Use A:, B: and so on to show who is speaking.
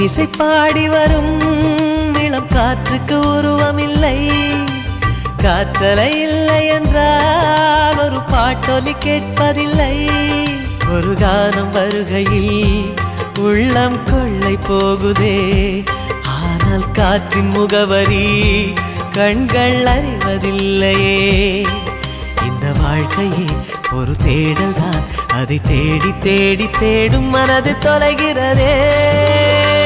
A: இன்னிசை பாடி வரும் இளம் காற்றுக்கு உருவமில்லை. காற்றலை இல்லை என்றால் ஒரு பாட்டொலி கேட்பதில்லை. ஒரு கானம் வருகையில் உள்ளம் கொள்ளை போகுதே. ஆனால் காற்றின் முகவரி கண்கள் அறிவதில்லையே. இந்த வாழ்க்கையே ஒரு தேடல் தான், அதை தேடி தேடி தேடும் மனது தொலைகிறதே.